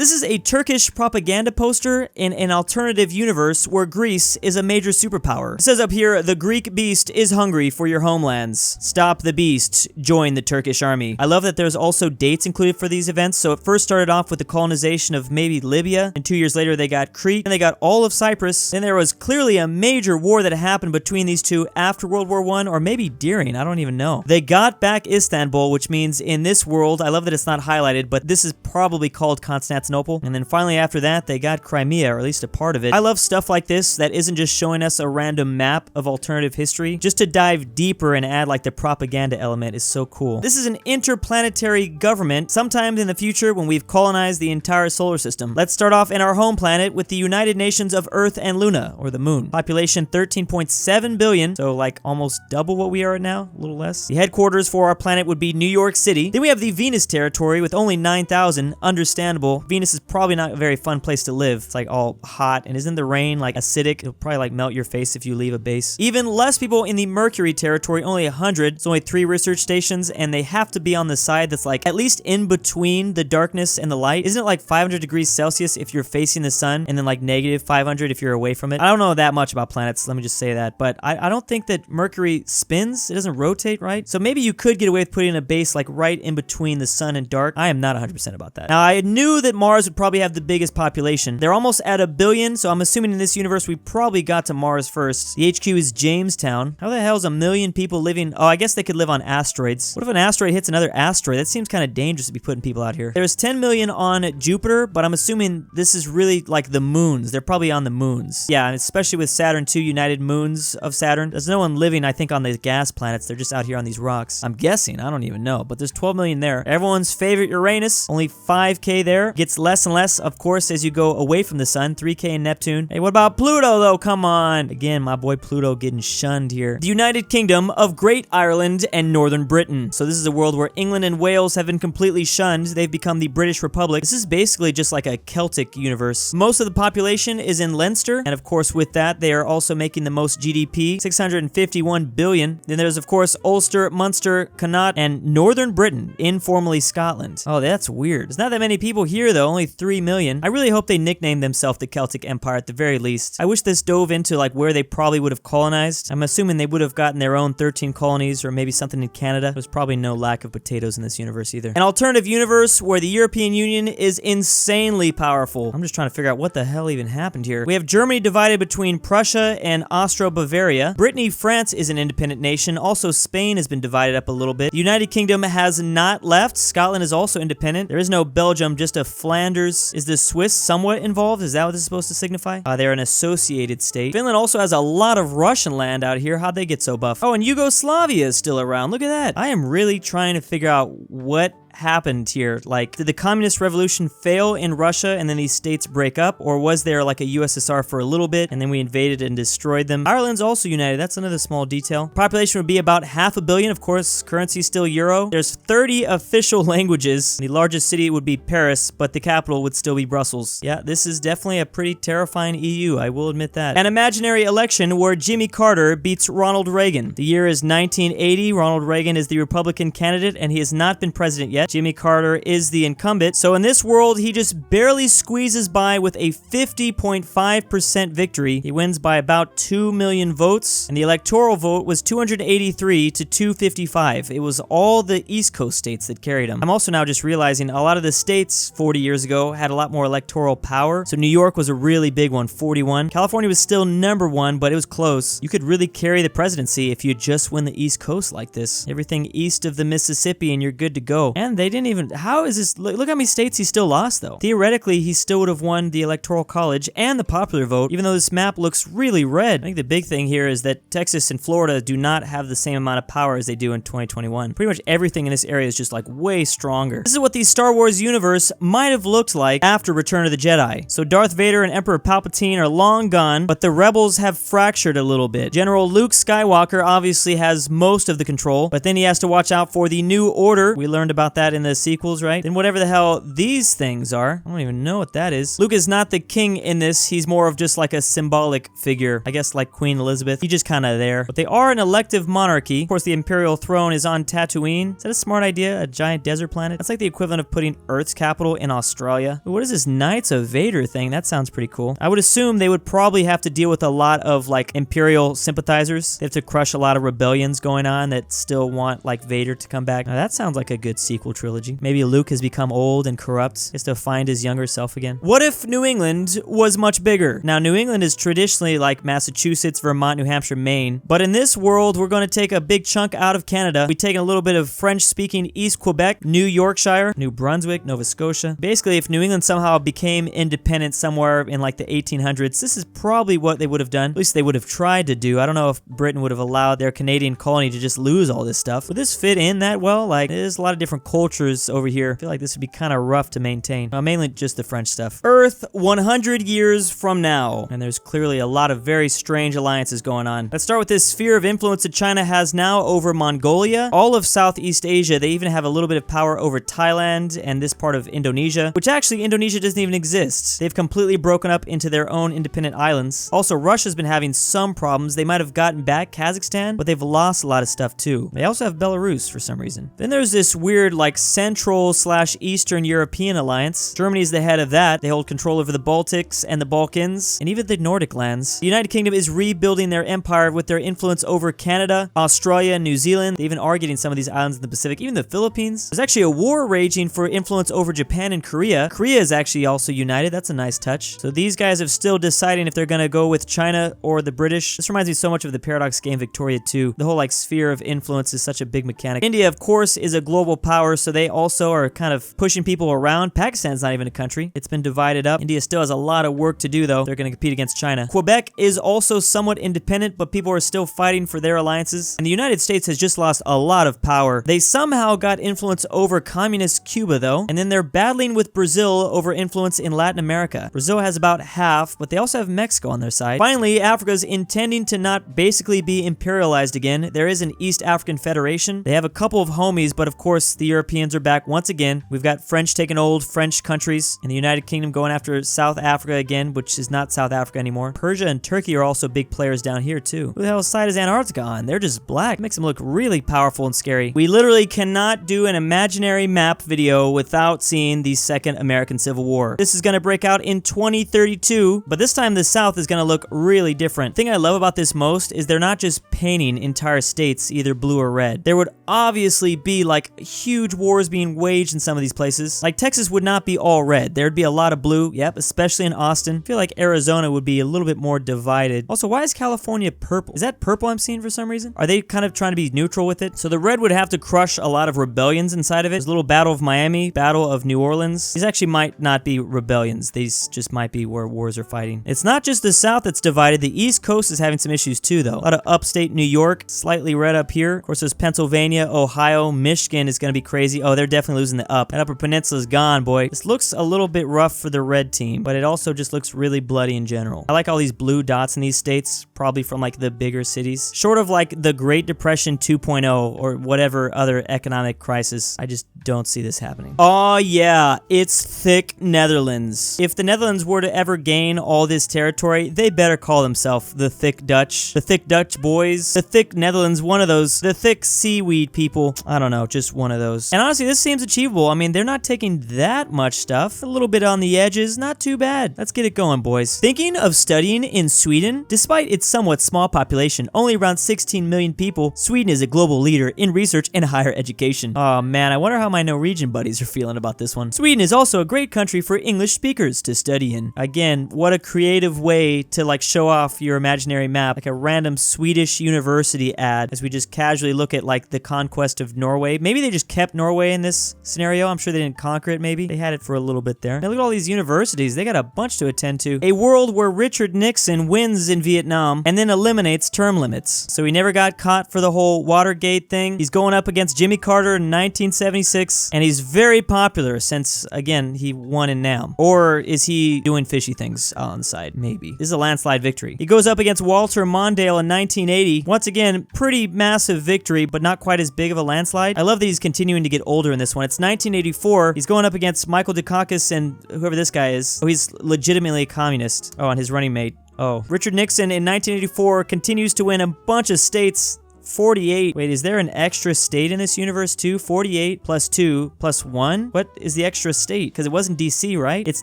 This is a Turkish propaganda poster in an alternative universe where Greece is a major superpower. It says up here, the Greek beast is hungry for your homelands. Stop the beast. Join the Turkish army. I love that there's also dates included for these events. So it first started off with the colonization of maybe Libya, and 2 years later they got Crete, and they got all of Cyprus. Then there was clearly a major war that happened between these two after World War I, or maybe during, I don't even know. They got back Istanbul, which means in this world, I love that it's not highlighted, but this is probably called Constantinople. And then finally after that, they got Crimea, or at least a part of it. I love stuff like this that isn't just showing us a random map of alternative history. Just to dive deeper and add like the propaganda element is so cool. This is an interplanetary government sometime in the future when we've colonized the entire solar system. Let's start off in our home planet with the United Nations of Earth and Luna, or the moon. Population 13.7 billion, so like almost double what we are now, a little less. The headquarters for our planet would be New York City. Then we have the Venus territory with only 9,000. Understandable. Venus is probably not a very fun place to live. It's like all hot, and isn't the rain like acidic? It'll probably like melt your face if you leave a base. Even less people in the Mercury territory, only 100. It's only 3 research stations, and they have to be on the side that's like at least in between the darkness and the light. Isn't it like 500 degrees Celsius if you're facing the sun, and then like negative 500 if you're away from it? I don't know that much about planets, let me just say that, but I don't think that Mercury spins. It doesn't rotate, right? So maybe you could get away with putting a base like right in between the sun and dark. I am not 100% about that. Now, I knew that Mars would probably have the biggest population. They're almost at 1 billion, so I'm assuming in this universe we probably got to Mars first. The HQ is Jamestown. How the hell is 1 million people living? Oh, I guess they could live on asteroids. What if an asteroid hits another asteroid? That seems kind of dangerous to be putting people out here. There's 10 million on Jupiter, but I'm assuming this is really like the moons. They're probably on the moons. Yeah, and especially with Saturn, 2 united moons of Saturn. There's no one living, I think, on the gas planets. They're just out here on these rocks. I'm guessing. I don't even know, but there's 12 million there. Everyone's favorite Uranus, only 5K there. Gets less and less, of course, as you go away from the sun. 3K in Neptune. Hey, what about Pluto, though? Come on. Again, my boy Pluto getting shunned here. The United Kingdom of Great Ireland and Northern Britain. So this is a world where England and Wales have been completely shunned. They've become the British Republic. This is basically just like a Celtic universe. Most of the population is in Leinster, and of course with that, they are also making the most GDP, 651 billion. Then there's of course Ulster, Munster, Connaught, and Northern Britain, informally Scotland. Oh, that's weird. There's not that many people here though, only 3 million. I really hope they nicknamed themselves the Celtic Empire at the very least. I wish this dove into like where they probably would have colonized. I'm assuming they would have gotten their own 13 colonies or maybe something in Canada. There's probably no lack of potatoes in this universe either. An alternative universe where the European Union is insanely powerful. I'm just trying to figure out what the hell even happened here. We have Germany divided between Prussia and Austro-Bavaria. Brittany, France is an independent nation. Also, Spain has been divided up a little bit. The United Kingdom has not left. Scotland is also independent. There is no Belgium, just a Flanders. Is the Swiss somewhat involved? Is that what this is supposed to signify? They're an associated state. Finland also has a lot of Russian land out here. How'd they get so buff? Oh, and Yugoslavia is still around. Look at that. I am really trying to figure out what happened here. Like, did the communist revolution fail in Russia and then these states break up, or was there like a USSR for a little bit and then we invaded and destroyed them? Ireland's also united. That's another small detail. Population would be about 500 million. Of course, currency still euro. There's 30 official languages. The largest city would be Paris, but the capital would still be Brussels. Yeah, this is definitely a pretty terrifying EU, I will admit that. An imaginary election where Jimmy Carter beats Ronald Reagan. The year is 1980. Ronald Reagan is the Republican candidate and he has not been president yet. Jimmy Carter is the incumbent. So in this world, he just barely squeezes by with a 50.5% victory. He wins by about 2 million votes, and the electoral vote was 283 to 255. It was all the East Coast states that carried him. I'm also now just realizing a lot of the states 40 years ago had a lot more electoral power. So New York was a really big one, 41. California was still #1, but it was close. You could really carry the presidency if you just win the East Coast like this. Everything east of the Mississippi and you're good to go. And they didn't even, how is this, look how many states he still lost though. Theoretically, he still would have won the Electoral College and the popular vote, even though this map looks really red. I think the big thing here is that Texas and Florida do not have the same amount of power as they do in 2021. Pretty much everything in this area is just like way stronger. This is what the Star Wars universe might have looked like after Return of the Jedi. So Darth Vader and Emperor Palpatine are long gone, but the rebels have fractured a little bit. General Luke Skywalker obviously has most of the control, but then he has to watch out for the New Order. We learned about that that in the sequels, right? Then whatever the hell these things are, I don't even know what that is. Luke is not the king in this. He's more of just like a symbolic figure. I guess like Queen Elizabeth. He's just kind of there. But they are an elective monarchy. Of course, the imperial throne is on Tatooine. Is that a smart idea? A giant desert planet? That's like the equivalent of putting Earth's capital in Australia. What is this Knights of Vader thing? That sounds pretty cool. I would assume they would probably have to deal with a lot of like imperial sympathizers. They have to crush a lot of rebellions going on that still want like Vader to come back. Now that sounds like a good sequel trilogy. Maybe Luke has become old and corrupt. He has to find his younger self again. What if New England was much bigger? Now New England is traditionally like Massachusetts, Vermont, New Hampshire, Maine. But in this world, we're going to take a big chunk out of Canada. We've taken a little bit of French-speaking East Quebec, New Yorkshire, New Brunswick, Nova Scotia. Basically, if New England somehow became independent somewhere in like the 1800s, this is probably what they would have done. At least they would have tried to do. I don't know if Britain would have allowed their Canadian colony to just lose all this stuff. Would this fit in that well? Like, there's a lot of different cultures over here. I feel like this would be kind of rough to maintain. Mainly just the French stuff. Earth 100 years from now. And there's clearly a lot of very strange alliances going on. Let's start with this sphere of influence that China has now over Mongolia, all of Southeast Asia. They even have a little bit of power over Thailand and this part of Indonesia, which actually Indonesia doesn't even exist. They've completely broken up into their own independent islands. Also, Russia's been having some problems. They might have gotten back Kazakhstan, but they've lost a lot of stuff too. They also have Belarus for some reason. Then there's this weird like Central/Eastern European alliance. Germany is the head of that. They hold control over the Baltics and the Balkans and even the Nordic lands. The United Kingdom is rebuilding their empire with their influence over Canada, Australia, and New Zealand. They even are getting some of these islands in the Pacific, even the Philippines. There's actually a war raging for influence over Japan and Korea. Korea is actually also united. That's a nice touch. So these guys are still deciding if they're gonna go with China or the British. This reminds me so much of the Paradox game Victoria 2. The whole like sphere of influence is such a big mechanic. India, of course, is a global power, so they also are kind of pushing people around. Pakistan's not even a country. It's been divided up. India still has a lot of work to do, though. They're gonna compete against China. Quebec is also somewhat independent, but people are still fighting for their alliances. And the United States has just lost a lot of power. They somehow got influence over communist Cuba, though, and then they're battling with Brazil over influence in Latin America. Brazil has about half, but they also have Mexico on their side. Finally, Africa's intending to not basically be imperialized again. There is an East African Federation. They have a couple of homies, but of course, the Europeans are back once again. We've got French taking old French countries, and the United Kingdom going after South Africa again, which is not South Africa anymore. Persia and Turkey are also big players down here, too. Who the hell's side is Antarctica on? They're just black. It makes them look really powerful and scary. We literally cannot do an imaginary map video without seeing the Second American Civil War. This is gonna break out in 2032, but this time the South is gonna look really different. The thing I love about this most is they're not just painting entire states either blue or red. There would obviously be like huge wars being waged in some of these places. Like Texas would not be all red. There'd be a lot of blue, yep, especially in Austin. I feel like Arizona would be a little bit more divided. Also, why is California purple? Is that purple I'm seeing for some reason? Are they kind of trying to be neutral with it? So the red would have to crush a lot of rebellions inside of it. There's a little Battle of Miami, Battle of New Orleans. These actually might not be rebellions. These just might be where wars are fighting. It's not just the South that's divided. The East Coast is having some issues too, though. A lot of upstate New York, slightly red up here. Of course, there's Pennsylvania, Ohio, Michigan is going to be crazy. Oh, they're definitely losing the up. That Upper Peninsula is gone, boy. This looks a little bit rough for the red team, but it also just looks really bloody in general. I like all these blue dots in these states, probably from like the bigger cities. Short of like the Great Depression 2.0 or whatever other economic crisis, I just don't see this happening. Oh yeah, it's thick Netherlands. If the Netherlands were to ever gain all this territory, they better call themselves the Thick Dutch. The Thick Dutch boys. The Thick Netherlands, one of those. The Thick Seaweed people. I don't know, just one of those. And honestly, this seems achievable. I mean, they're not taking that much stuff. A little bit on the edges, not too bad. Let's get it going, boys. Thinking of studying in Sweden? Despite its somewhat small population, only around 16 million people, Sweden is a global leader in research and higher education. Oh man, I wonder how my Norwegian buddies are feeling about this one. Sweden is also a great country for English speakers to study in. Again, what a creative way to like show off your imaginary map, like a random Swedish university ad as we just casually look at like the conquest of Norway. Maybe they just kept Norway in this scenario. I'm sure they didn't conquer it, maybe. They had it for a little bit there. Now look at all these universities. They got a bunch to attend to. A world where Richard Nixon wins in Vietnam and then eliminates term limits. So he never got caught for the whole Watergate thing. He's going up against Jimmy Carter in 1976, and he's very popular since, again, he won in Nam. Or is he doing fishy things on the side? Maybe. This is a landslide victory. He goes up against Walter Mondale in 1980. Once again, pretty massive victory, but not quite as big of a landslide. I love that he's continuing to to get older in this one. It's 1984. He's going up against Michael Dukakis and whoever this guy is. Oh, he's legitimately a communist. Oh, and his running mate. Oh. Richard Nixon in 1984 continues to win a bunch of states. 48. Wait, is there an extra state in this universe too? 48 plus 2 plus 1? What is the extra state? Because it wasn't DC, right? It's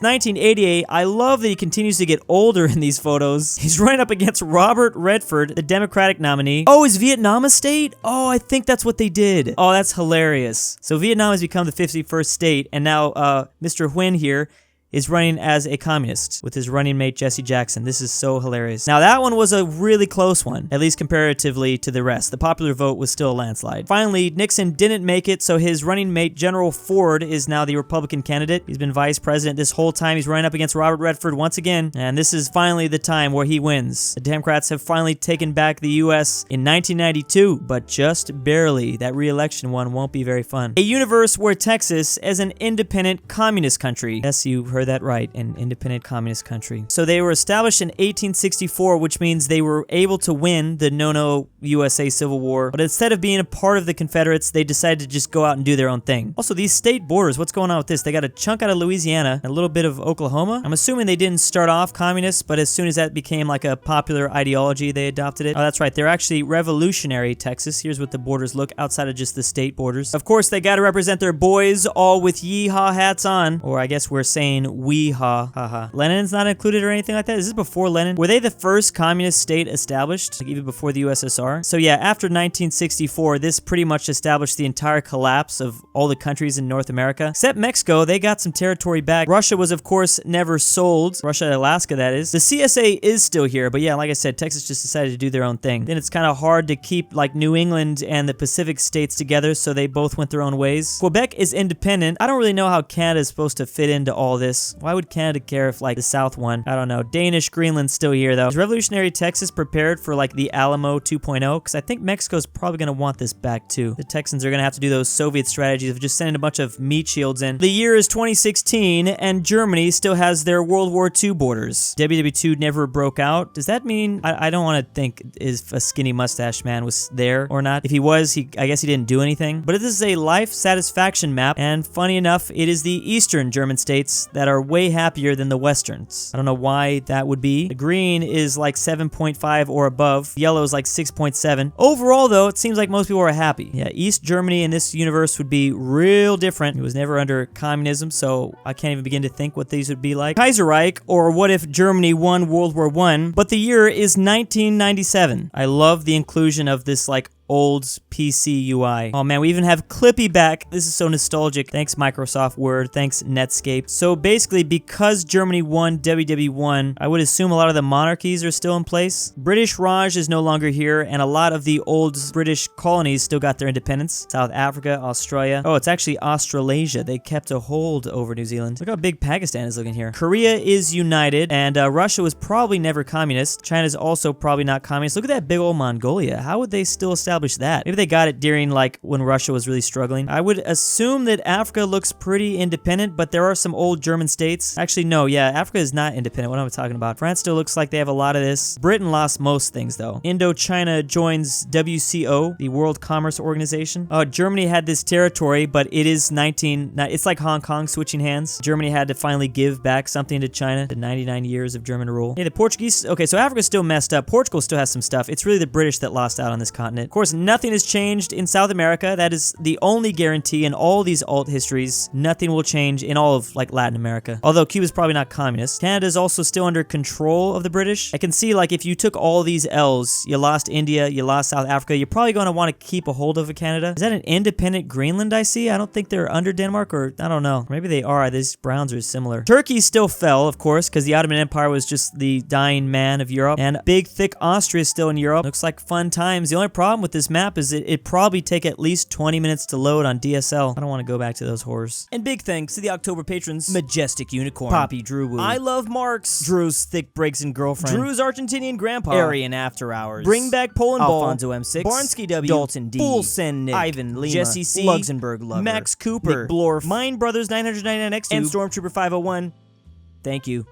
1988. I love that he continues to get older in these photos. He's running up against Robert Redford, the Democratic nominee. Oh, is Vietnam a state? Oh, I think that's what they did. Oh, that's hilarious. So Vietnam has become the 51st state, and now Mr. Huynh here is running as a communist with his running mate Jesse Jackson. This is so hilarious. Now that one was a really close one, at least comparatively to the rest. The popular vote was still a landslide. Finally, Nixon didn't make it, so his running mate General Ford is now the Republican candidate. He's been vice president this whole time. He's running up against Robert Redford once again, and this is finally the time where he wins. The Democrats have finally taken back the U.S. in 1992, but just barely. That re-election one won't be very fun. A universe where Texas is an independent communist country. Yes, you heard that right, an independent communist country. So they were established in 1864, which means they were able to win the No USA Civil War, but instead of being a part of the Confederates, they decided to just go out and do their own thing. Also, these state borders, what's going on with this? They got a chunk out of Louisiana, a little bit of Oklahoma. I'm assuming they didn't start off communist, but as soon as that became like a popular ideology, they adopted it. Oh, that's right. They're actually revolutionary Texas. Here's what the borders look outside of just the state borders. Of course, they got to represent their boys, all with yeehaw hats on, or I guess we're saying weehaw, haha. Lenin's not included or anything like that? Is this before Lenin? Were they the first communist state established, like even before the USSR? So yeah, after 1964, this pretty much established the entire collapse of all the countries in North America. Except Mexico, they got some territory back. Russia was, of course, never sold. Russia, Alaska, that is. The CSA is still here, but yeah, like I said, Texas just decided to do their own thing. Then it's kind of hard to keep like New England and the Pacific states together, so they both went their own ways. Quebec is independent. I don't really know how Canada is supposed to fit into all this. Why would Canada care if like the South won? I don't know. Danish Greenland's still here though. Is revolutionary Texas prepared for like the Alamo 2.0? Because I think Mexico's probably going to want this back too. The Texans are going to have to do those Soviet strategies of just sending a bunch of meat shields in. The year is 2016 and Germany still has their World War II borders. WW2 never broke out. Does that mean, I don't want to think if a skinny mustache man was there or not. If he was, I guess he didn't do anything. But this is a life satisfaction map, and funny enough, it is the eastern German states that are way happier than the westerns. I don't know why that would be. The green is like 7.5 or above. Yellow is like 6.7. Overall though, it seems like most people are happy. Yeah, East Germany in this universe would be real different. It was never under communism, so I can't even begin to think what these would be like. Kaiserreich, or what if Germany won World War I, but the year is 1997. I love the inclusion of this like old PC UI. Oh man, we even have Clippy back. This is so nostalgic. Thanks Microsoft Word. Thanks Netscape. So basically, because Germany won WW1, I would assume a lot of the monarchies are still in place. British Raj is no longer here, and a lot of the old British colonies still got their independence. South Africa, Australia. Oh, it's actually Australasia. They kept a hold over New Zealand. Look how big Pakistan is looking here. Korea is united, and Russia was probably never communist. China's also probably not communist. Look at that big old Mongolia. How would they still establish that? Maybe they got it during like when Russia was really struggling. I would assume that Africa looks pretty independent, but there are some old German states. Actually, no, yeah, Africa is not independent. What am I talking about? France still looks like they have a lot of this. Britain lost most things though. Indochina joins WCO, the World Commerce Organization. Germany had this territory, but it is it's like Hong Kong switching hands. Germany had to finally give back something to China, the 99 years of German rule. Hey, the Portuguese, okay, so Africa's still messed up. Portugal still has some stuff. It's really the British that lost out on this continent. Of course, nothing has changed in South America. That is the only guarantee in all these alt histories. Nothing will change in all of like Latin America. Although Cuba's probably not communist. Canada is also still under control of the British. I can see like if you took all these L's, you lost India, you lost South Africa, you're probably going to want to keep a hold of Canada. Is that an independent Greenland I see? I don't think they're under Denmark, or I don't know. Maybe they are. These browns are similar. Turkey still fell, of course, because the Ottoman Empire was just the dying man of Europe. And big, thick Austria is still in Europe. Looks like fun times. The only problem with this map is it'd probably take at least 20 minutes to load on DSL. I don't want to go back to those horrors. And big thanks to the October patrons: Majestic Unicorn, Papi Druwu, I Love Marks, Drew's Thick Breaks and Girlfriend, Drew's Argentinian Grandpa, AryanAfterHours, BringBackPolandball, Alfonso M6, Barnsky W, Dalton D, Send Nic, Ivan Lima, Jesse C, LuxembourgLover, Max Cooper, McBlorf, Mind Brothers 999X2, and Stormtrooper 501. Thank you.